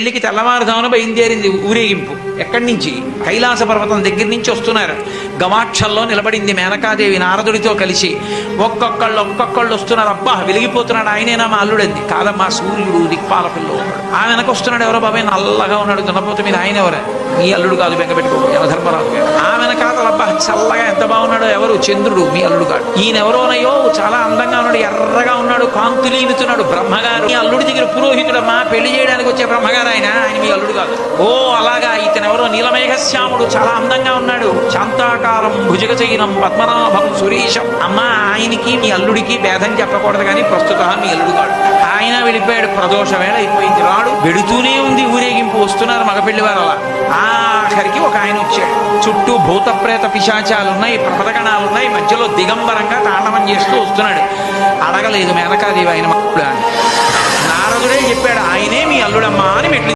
పెళ్లికి తెల్లవారుజామున బయలుదేరింది ఊరేగింపు. ఎక్కడి నుంచి? కైలాస పర్వతం దగ్గర నుంచి వస్తున్నారు. గవాక్షల్లో నిలబడింది మేనకాదేవి నారదుడితో కలిసి. ఒక్కొక్కళ్ళు వస్తున్నారు. అబ్బా వెలిగిపోతున్నాడు, ఆయనేనా మా అల్లుడంది. కాదమ్మా, సూర్యుడు దిక్పాలకుల్లో ఉన్నాడు. ఆ వెనక వస్తున్నాడు. ఎవరో బాబాయ్ నల్లగా ఉన్నాడు దున్నపోత మీద, ఆయన ఎవరా? మీ అల్లుడు కాదు, బెంగ పెట్టుకో, యమధర్మరాజు గారు. ఆ వెనకాతల అబ్బా చల్లగా ఎంత బాగున్నాడో, ఎవరు? చంద్రుడు, మీ అల్లుడు కాడు. ఈయనెవరోనయ్యో చాలా అందంగా ఉన్నాడు, ఎర్రగా ఉన్నాడు, కాంతులీనుతున్నాడు, బ్రహ్మగారు. మీ అల్లుడి దగ్గర పురోహితుడమ్మా, పెళ్లి చేయడానికి వచ్చే బ్రహ్మగారు ఆయన మీ అల్లుడు కాదు. ఓ అలాగా, ఇతనెవరో నీలమేఘశ్యాముడు, చాలా అందంగా ఉన్నాడు, శాంతాకారం భుజగచైనం పద్మనాభం సురేశం. అమ్మా, ఆయనకి మీ అల్లుడికి భేదం చెప్పకూడదు కానీ ప్రస్తుతం మీ అల్లుడు కాడు. ఆయన వెళ్ళిపోయాడు. ప్రదోష వేళ అయిపోయింది, రాడు. వెడుతూనే ఉంది ఊరేగింపు. వస్తున్నారు మగపెళ్లి వారు. అలా ఆఖరికి ఒక ఆయన వచ్చాడు. చుట్టూ భూత ప్రేత పిశాచాలున్నాయి, ప్రపదగణాలున్నాయి, మధ్యలో దిగంబరంగా తాండవం చేస్తూ వస్తున్నాడు. అడగలేదు మేనకాదేవి ఆయన నారదుడే చెప్పాడు, ఆయనే మీ అల్లుడమ్మా అని మెట్లు